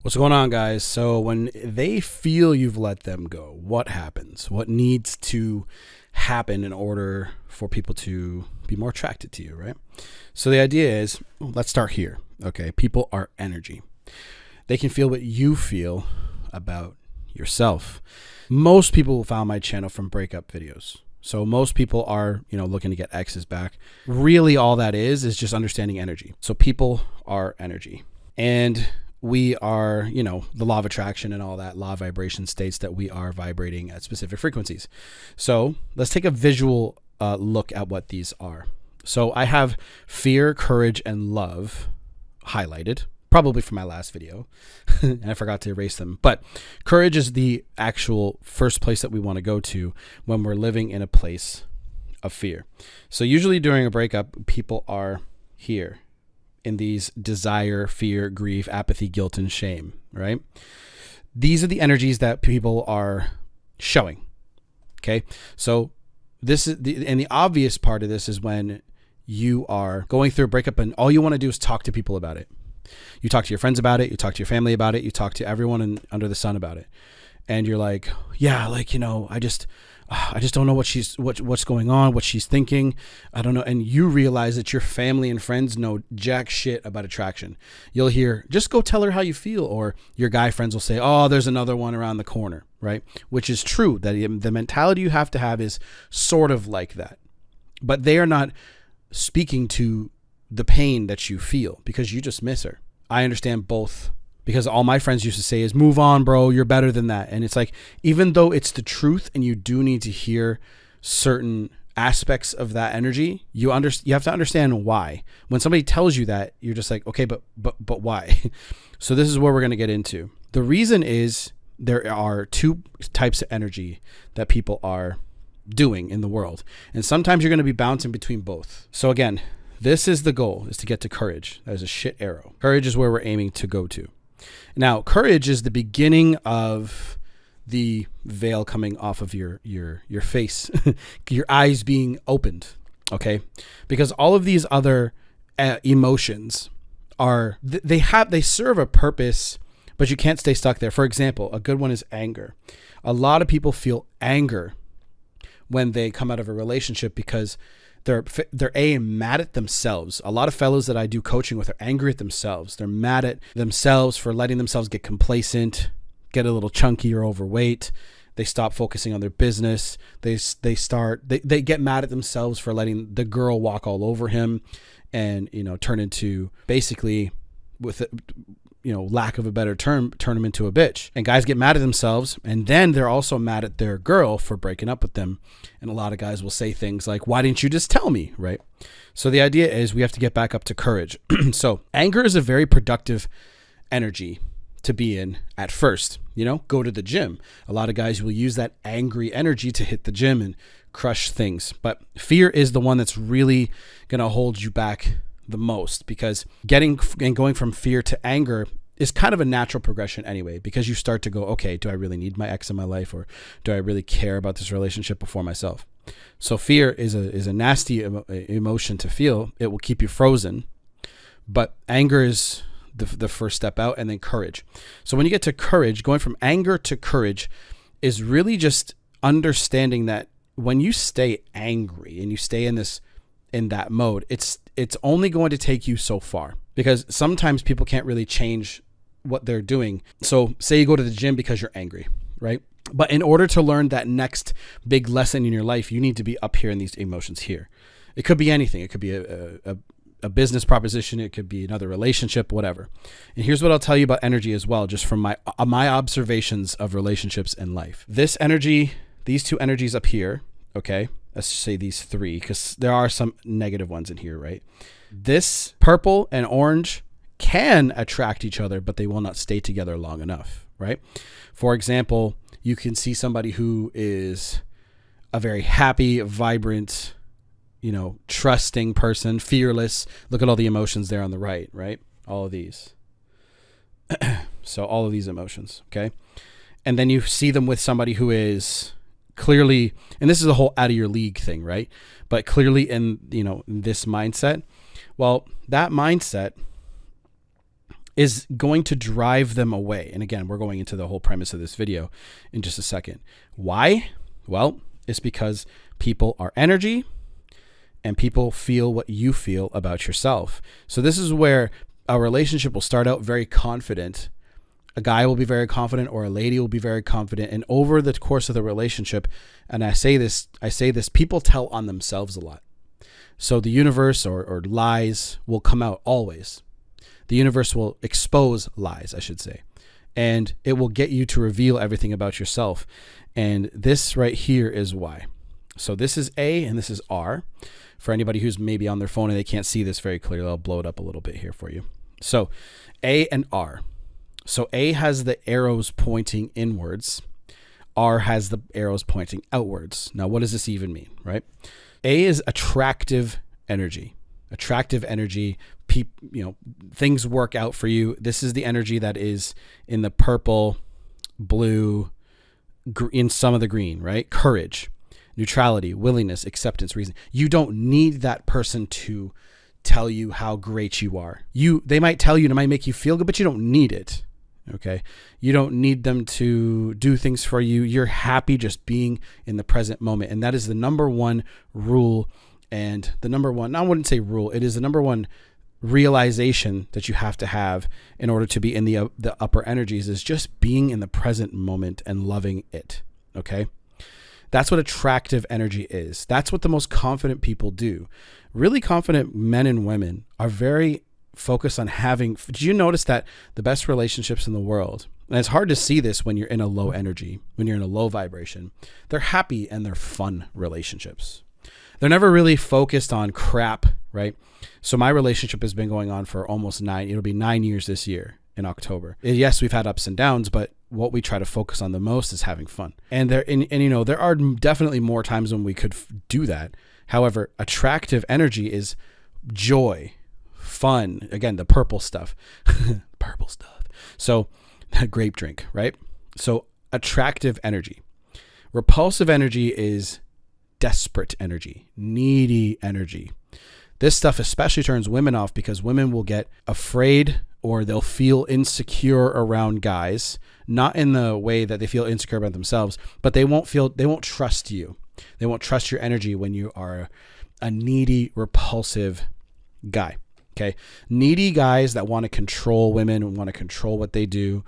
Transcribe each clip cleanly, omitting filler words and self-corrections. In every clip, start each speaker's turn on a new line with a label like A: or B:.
A: What's going on, guys? So when they feel you've let them go, what happens? What needs to happen in order for people to be more attracted to you, right? So the idea is, let's start here. Okay, people are energy. They can feel what you feel about yourself. Most people found my channel from breakup videos. So most people are, looking to get exes back. Really all that is just understanding energy. So people are energy. And we are, the law of attraction and all that law of vibration states that we are vibrating at specific frequencies. So let's take a visual look at what these are. So I have fear, courage, and love highlighted, probably from my last video, and I forgot to erase them. But courage is the actual first place that we want to go to when we're living in a place of fear. So usually during a breakup, people are here in these desire, fear, grief, apathy, guilt, and shame, right? These are the energies that people are showing. Okay. So this is the obvious part of this is when you are going through a breakup and all you want to do is talk to people about it. You talk to your friends about it. You talk to your family about it. You talk to everyone under the sun about it. And you're like, yeah, I just don't know what's going on, what she's thinking. I don't know. And you realize that your family and friends know jack shit about attraction. You'll hear, just go tell her how you feel. Or your guy friends will say, oh, there's another one around the corner, right? Which is true. That the mentality you have to have is sort of like that. But they are not speaking to the pain that you feel because you just miss her. I understand both. Because all my friends used to say is, move on, bro, you're better than that. And it's like, even though it's the truth and you do need to hear certain aspects of that energy, you have to understand why. When somebody tells you that, you're just like, okay, but why? So this is where we're going to get into. The reason is there are two types of energy that people are doing in the world. And sometimes you're going to be bouncing between both. So again, this is the goal, is to get to courage. That is a shit arrow. Courage is where we're aiming to go to. Now, courage is the beginning of the veil coming off of your face, your eyes being opened, okay? Because all of these other emotions they serve a purpose, but you can't stay stuck there. For example, a good one is anger. A lot of people feel anger when they come out of a relationship because they're mad at themselves. A lot of fellows that I do coaching with are angry at themselves. They're mad at themselves for letting themselves get complacent, get a little chunky or overweight. They stop focusing on their business. They get mad at themselves for letting the girl walk all over him and, turn into basically with lack of a better term, turn them into a bitch. And guys get mad at themselves, and then they're also mad at their girl for breaking up with them. And a lot of guys will say things like, why didn't you just tell me, right? So the idea is we have to get back up to courage. So anger is a very productive energy to be in at first. Go to the gym. A lot of guys will use that angry energy to hit the gym and crush things. But fear is the one that's really going to hold you back the most, because going from fear to anger is kind of a natural progression anyway, because you start to go, okay, do I really need my ex in my life, or do I really care about this relationship before myself? So fear is a nasty emotion to feel. It will keep you frozen, but anger is the first step out, and then courage. So when you get to courage, going from anger to courage is really just understanding that when you stay angry and you stay in that mode, it's only going to take you so far, because sometimes people can't really change what they're doing. So say you go to the gym because you're angry, right? But in order to learn that next big lesson in your life, you need to be up here in these emotions here. It could be anything. It could be a business proposition. It could be another relationship, whatever. And here's what I'll tell you about energy as well, just from my observations of relationships and life. This energy, these two energies up here, okay? Let's say these three, because there are some negative ones in here, right? This purple and orange can attract each other, but they will not stay together long enough, right? For example, you can see somebody who is a very happy, vibrant, trusting person, fearless. Look at all the emotions there on the right? All of these. So all of these emotions, okay? And then you see them with somebody who is clearly, and this is a whole out of your league thing, right? But clearly in this mindset, well, that mindset is going to drive them away. And again, we're going into the whole premise of this video in just a second. Why? Well, it's because people are energy and people feel what you feel about yourself. So this is where a relationship will start out very confident. A guy will be very confident, or a lady will be very confident. And over the course of the relationship, and I say this, people tell on themselves a lot. So the universe or lies will come out always. The universe will expose lies, I should say. And it will get you to reveal everything about yourself. And this right here is why. So this is A and this is R. For anybody who's maybe on their phone and they can't see this very clearly, I'll blow it up a little bit here for you. So A and R. So A has the arrows pointing inwards. R has the arrows pointing outwards. Now, what does this even mean, right? A is attractive energy. Attractive energy, things work out for you. This is the energy that is in the purple, blue, in some of the green, right? Courage, neutrality, willingness, acceptance, reason. You don't need that person to tell you how great you are. They might tell you, and it might make you feel good, but you don't need it. Okay. You don't need them to do things for you. You're happy just being in the present moment. And that is the number one rule. And the number one, I wouldn't say rule, it is the number one realization that you have to have in order to be in the upper energies, is just being in the present moment and loving it. Okay. That's what attractive energy is. That's what the most confident people do. Really confident men and women are very focused on having. Did you notice that the best relationships in the world, and it's hard to see this when you're in a low energy, when you're in a low vibration, they're happy and they're fun relationships. They're never really focused on crap, right? So my relationship has been going on for almost it'll be 9 years this year in October. Yes, we've had ups and downs, but what we try to focus on the most is having fun. And there are definitely more times when we could do that. However, attractive energy is joy, fun. Again, the purple stuff, purple stuff. So that grape drink, right? So attractive energy. Repulsive energy is desperate energy, needy energy. This stuff especially turns women off because women will get afraid or they'll feel insecure around guys, not in the way that they feel insecure about themselves, but they won't trust you. They won't trust your energy when you are a needy, repulsive guy. Okay. Needy guys that want to control women and want to control what they do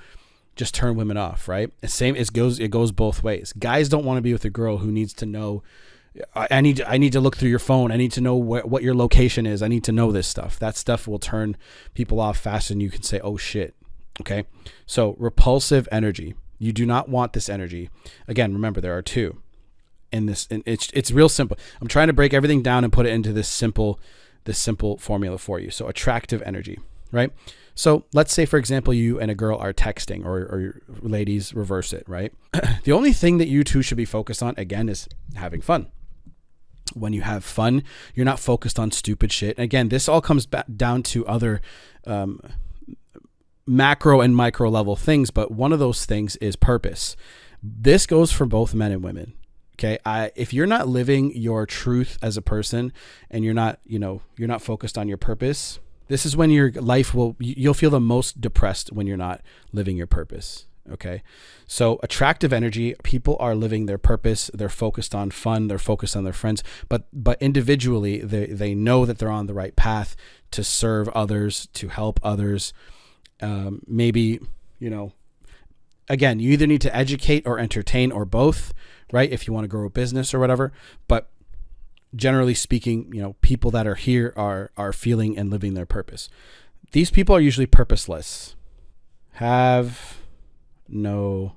A: just turn women off, right? It goes both ways. Guys don't want to be with a girl who needs to know, I need to look through your phone. I need to know what your location is. I need to know this stuff. That stuff will turn people off faster than you can say, oh shit. Okay. So repulsive energy. You do not want this energy. Again, remember there are two in this, and it's real simple. I'm trying to break everything down and put it into this simple formula for you. So attractive energy, right? So let's say, for example, you and a girl are texting, or ladies reverse it, right? The only thing that you two should be focused on, again, is having fun. When you have fun, you're not focused on stupid shit. And again, this all comes back down to other macro and micro level things, but one of those things is purpose. This goes for both men and women. Okay. If you're not living your truth as a person and you're not focused on your purpose, this is when your life you'll feel the most depressed when you're not living your purpose. Okay. So attractive energy, people are living their purpose. They're focused on fun. They're focused on their friends, but individually they know that they're on the right path to serve others, to help others. Maybe, again, you either need to educate or entertain or both, right? If you want to grow a business or whatever, but generally speaking, people that are here are feeling and living their purpose. These people are usually purposeless, have no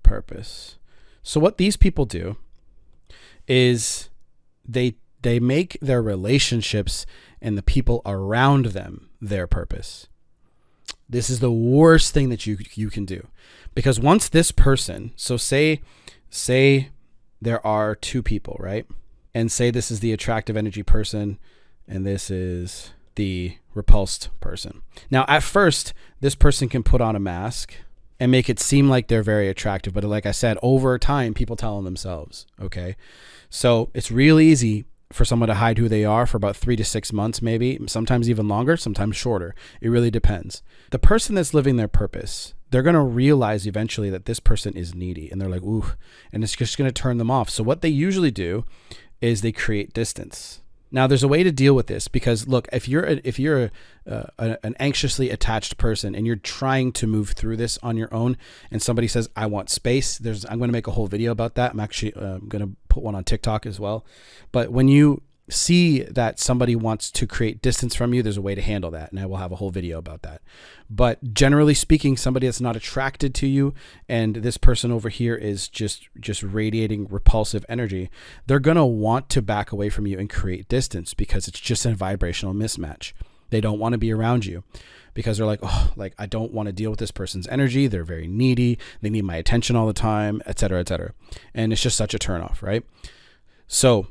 A: purpose. So what these people do is they make their relationships and the people around them their purpose. This is the worst thing that you can do, because once this person, so say there are two people, right? And say this is the attractive energy person and this is the repulsed person. Now, at first, this person can put on a mask and make it seem like they're very attractive. But like I said, over time, people tell on themselves. Okay. So it's real easy for someone to hide who they are for about 3 to 6 months, maybe, sometimes even longer, sometimes shorter. It really depends. The person that's living their purpose, they're going to realize eventually that this person is needy, and they're like, ooh, and it's just going to turn them off. So what they usually do is they create distance. Now, there's a way to deal with this, because look, if you're an anxiously attached person and you're trying to move through this on your own, and somebody says, I want space, I'm going to make a whole video about that. I'm actually going to put one on TikTok as well. But when you see that somebody wants to create distance from you, there's a way to handle that, and I will have a whole video about that. But generally speaking, somebody that's not attracted to you, and this person over here is just radiating repulsive energy, they're going to want to back away from you and create distance, because it's just a vibrational mismatch. They don't want to be around you because they're like, oh, like, I don't want to deal with this person's energy. They're very needy. They need my attention all the time, et cetera, et cetera. And it's just such a turnoff, right? So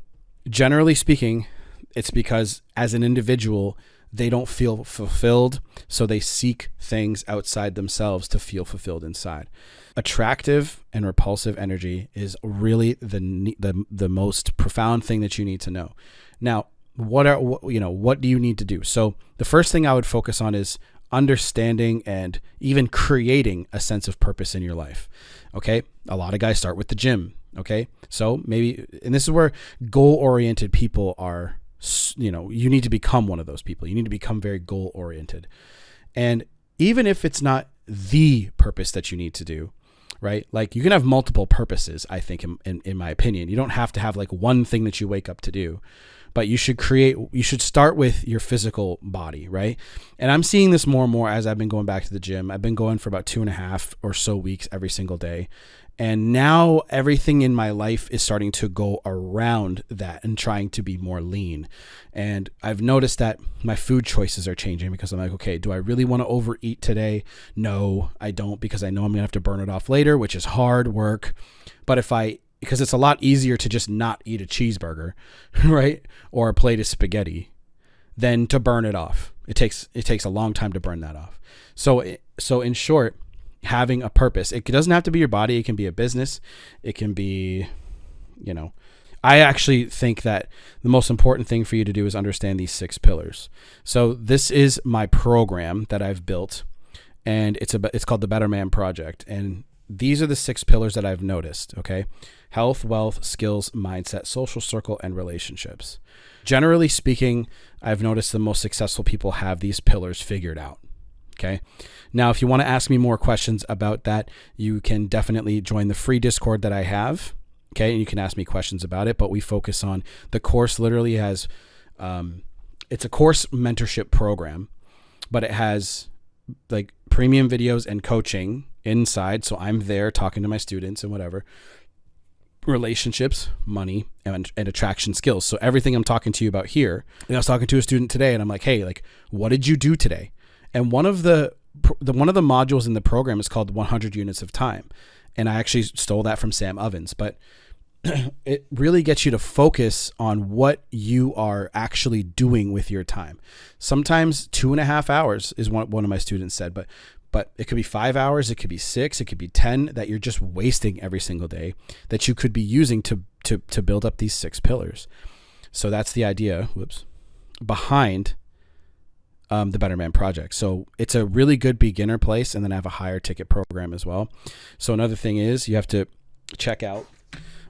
A: generally speaking, it's because as an individual, they don't feel fulfilled, so they seek things outside themselves to feel fulfilled inside. Attractive and repulsive energy is really the most profound thing that you need to know. Now, what do you need to do? So the first thing I would focus on is understanding and even creating a sense of purpose in your life. Okay, a lot of guys start with the gym. Okay, so maybe, and this is where goal-oriented people are, you need to become one of those people. You need to become very goal-oriented. And even if it's not the purpose that you need to do, right? Like, you can have multiple purposes, I think, in my opinion. You don't have to have like one thing that you wake up to do, but you should start with your physical body, right? And I'm seeing this more and more as I've been going back to the gym. I've been going for about 2.5 or so weeks every single day. And now everything in my life is starting to go around that and trying to be more lean. And I've noticed that my food choices are changing, because I'm like, okay, do I really want to overeat today? No, I don't, because I know I'm going to have to burn it off later, which is hard work. But because it's a lot easier to just not eat a cheeseburger, right? Or a plate of spaghetti than to burn it off. It takes a long time to burn that off. So in short, having a purpose, it doesn't have to be your body. It can be a business. It can be, I actually think that the most important thing for you to do is understand these 6 pillars. So this is my program that I've built, and it's called the Better Man Project. And these are the 6 pillars that I've noticed. Okay. Health, wealth, skills, mindset, social circle, and relationships. Generally speaking, I've noticed the most successful people have these pillars figured out. Okay. Now, if you want to ask me more questions about that, you can definitely join the free Discord that I have. Okay. And you can ask me questions about it, but we focus on the course. Literally has, it's a course mentorship program, but it has like premium videos and coaching inside. So I'm there talking to my students and whatever. Relationships, money, and attraction skills. So everything I'm talking to you about here, and I was talking to a student today, and I'm like, hey, like, what did you do today? And one of the modules in the program is called 100 Units of Time. And I actually stole that from Sam Ovens, but it really gets you to focus on what you are actually doing with your time. Sometimes 2.5 hours is what one of my students said, but it could be 5 hours, it could be 6, it could be 10 that you're just wasting every single day that you could be using to build up these 6 pillars. So that's the idea, behind the Better Man Project. So it's a really good beginner place, and then I have a higher ticket program as well. So another thing is you have to check out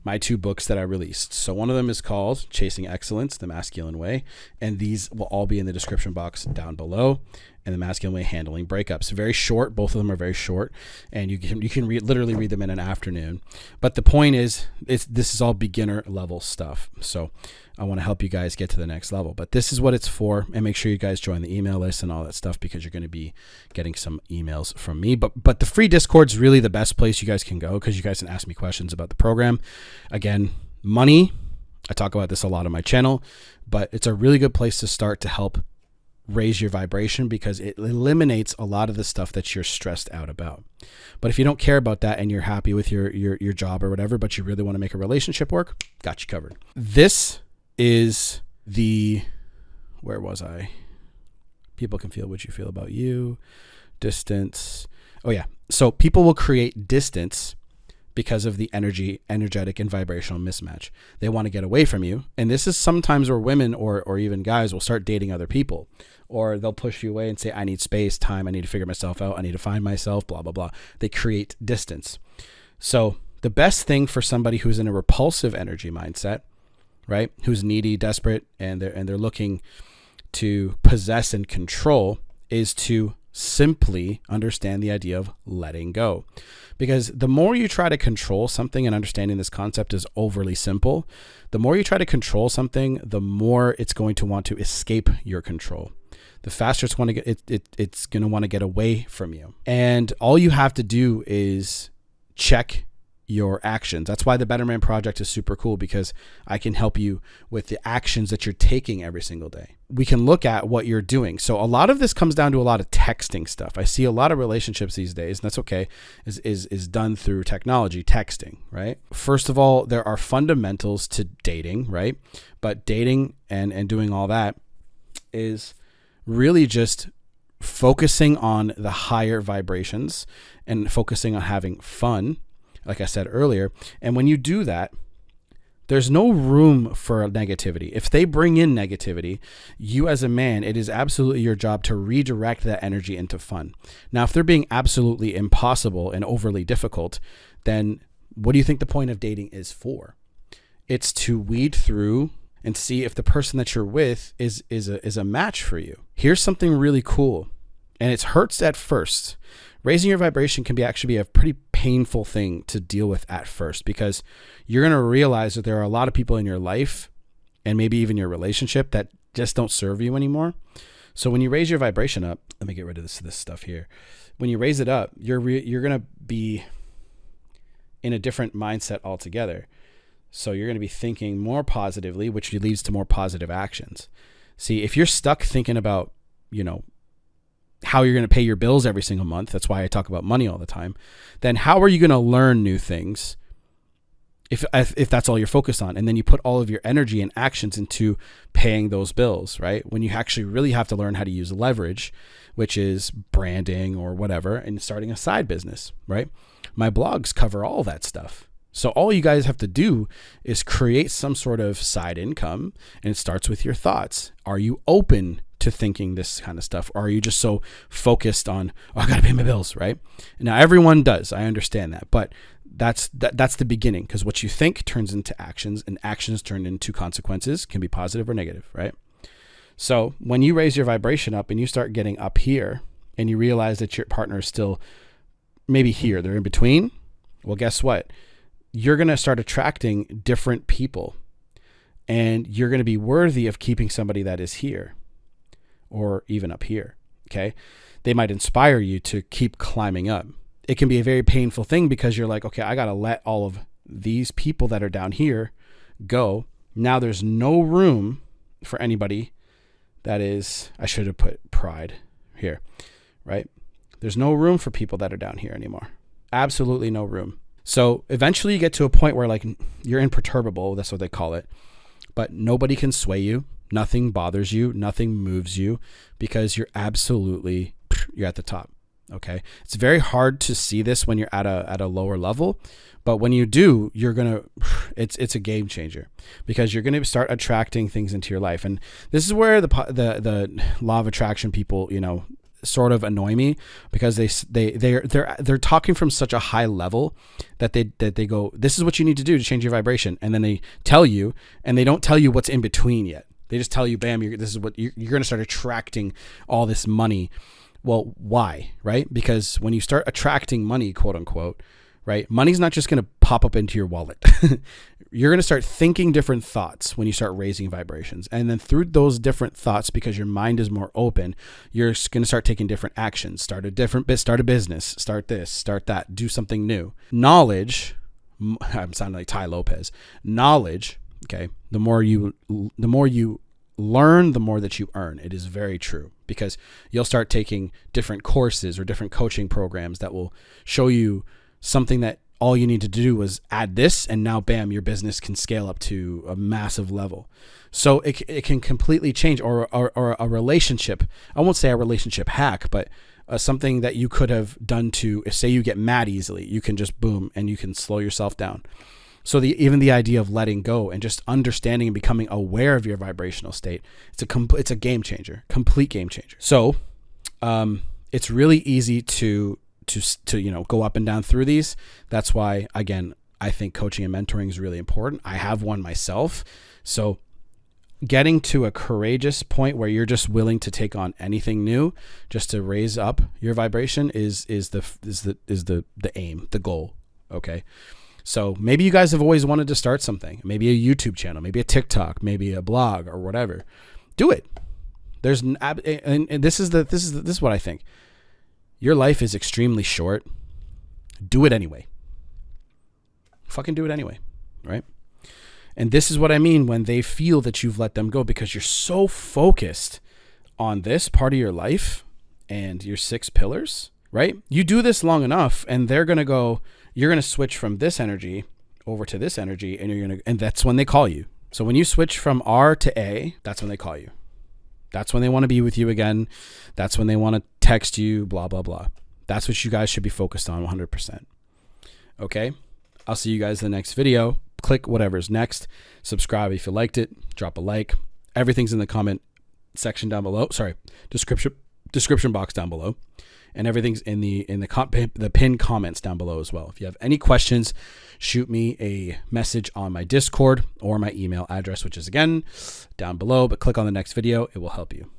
A: my 2 books that I released. So one of them is called Chasing Excellence, The Masculine Way, and these will all be in the description box down below. And The Masculine Way, Handling Breakups. Very short. Both of them are very short, and you can literally read them in an afternoon. But the point is, this is all beginner level stuff. So I want to help you guys get to the next level. But this is what it's for, and make sure you guys join the email list and all that stuff, because you're going to be getting some emails from me. But the free Discord's really the best place you guys can go, because you guys can ask me questions about the program. Again, money. I talk about this a lot on my channel, but it's a really good place to start to help raise your vibration, because it eliminates a lot of the stuff that you're stressed out about. But if you don't care about that and you're happy with your job or whatever, but you really want to make a relationship work, got you covered. This is where was I? People can feel what you feel about you. Distance. Oh yeah. So people will create distance because of the energetic and vibrational mismatch. They want to get away from you. And this is sometimes where women or even guys will start dating other people, or they'll push you away and say, I need space, time, I need to figure myself out, I need to find myself, blah, blah, blah. They create distance. So the best thing for somebody who's in a repulsive energy mindset, right, who's needy, desperate, and they're looking to possess and control, is to simply understand the idea of letting go. Because the more you try to control something, and understanding this concept is overly simple, the more you try to control something, the more it's going to want to escape your control. The faster it's going to want to get away from you. And all you have to do is check your actions. That's why the Better Man Project is super cool, because I can help you with the actions that you're taking every single day. We can look at what you're doing. So a lot of this comes down to a lot of texting stuff. I see a lot of relationships these days, and that's okay, is done through technology, texting, right? First of all, there are fundamentals to dating, right? But dating and doing all that is really just focusing on the higher vibrations and focusing on having fun, like I said earlier. And when you do that, there's no room for negativity. If they bring in negativity, you as a man, it is absolutely your job to redirect that energy into fun. Now, if they're being absolutely impossible and overly difficult, then what do you think the point of dating is for? It's to weed through and see if the person that you're with is a match for you. Here's something really cool, and it hurts at first. Raising your vibration can actually be a pretty painful thing to deal with at first, because you're going to realize that there are a lot of people in your life, and maybe even your relationship, that just don't serve you anymore. So when you raise your vibration up, let me get rid of this stuff here. When you raise it up, you're going to be in a different mindset altogether. So you're going to be thinking more positively, which leads to more positive actions. See, if you're stuck thinking about, how you're going to pay your bills every single month, that's why I talk about money all the time, then how are you going to learn new things if that's all you're focused on? And then you put all of your energy and actions into paying those bills, right? When you actually really have to learn how to use leverage, which is branding or whatever, and starting a side business, right? My blogs cover all that stuff. So all you guys have to do is create some sort of side income, and it starts with your thoughts. Are you open to thinking this kind of stuff? Or are you just so focused on, I got to pay my bills, right? Now, everyone does. I understand that. But that's the beginning, because what you think turns into actions, and actions turn into consequences, can be positive or negative, right? So when you raise your vibration up and you start getting up here, and you realize that your partner is still maybe here, they're in between, well, guess what? You're going to start attracting different people, and you're going to be worthy of keeping somebody that is here or even up here. Okay. They might inspire you to keep climbing up. It can be a very painful thing, because you're like, okay, I got to let all of these people that are down here go. Now there's no room for anybody that is, I should have put pride here, right? There's no room for people that are down here anymore. Absolutely no room. So eventually you get to a point where, like, you're imperturbable, that's what they call it, but nobody can sway you. Nothing bothers you. Nothing moves you, because you're at the top. Okay. It's very hard to see this when you're at a lower level, but when you do, it's a game changer, because you're going to start attracting things into your life. And this is where the law of attraction people, sort of annoy me, because they're talking from such a high level that they go, this is what you need to do to change your vibration, and then they tell you, and they don't tell you what's in between yet. They just tell you, bam, this is what you're going to start attracting all this money. Well, why, right? Because when you start attracting money, quote unquote, right, money's not just going to pop up into your wallet. You're going to start thinking different thoughts when you start raising vibrations. And then through those different thoughts, because your mind is more open, you're going to start taking different actions. Start a business, start this, start that, do something new. Knowledge, I'm sounding like Ty Lopez. Knowledge, okay, the more you learn, the more that you earn. It is very true, because you'll start taking different courses or different coaching programs that will show you something that all you need to do was add this, and now bam, your business can scale up to a massive level. So it can completely change, or a relationship. I won't say a relationship hack, but something that you could have done to, say you get mad easily, you can just boom and you can slow yourself down. So even the idea of letting go and just understanding and becoming aware of your vibrational state, it's a game changer, complete game changer. So it's really easy to go up and down through these. That's why, again, I think coaching and mentoring is really important. I have one myself. So getting to a courageous point where you're just willing to take on anything new just to raise up your vibration is the aim, the goal. Okay. So maybe you guys have always wanted to start something, maybe a YouTube channel, maybe a TikTok, maybe a blog or whatever. Do it. And this is what I think. Your life is extremely short. Do it anyway. Fucking do it anyway, right? And this is what I mean when they feel that you've let them go, because you're so focused on this part of your life and your 6 pillars, right? You do this long enough and you're going to switch from this energy over to this energy, and that's when they call you. So when you switch from R to A, that's when they call you. That's when they want to be with you again. That's when they want to text you, blah, blah, blah. That's what you guys should be focused on 100%. Okay? I'll see you guys in the next video. Click whatever's next. Subscribe if you liked it. Drop a like. Everything's in the comment section down below. Sorry, description box down below. And everything's in the pinned comments down below as well. If you have any questions, shoot me a message on my Discord or my email address, which is again down below. But click on the next video. It will help you.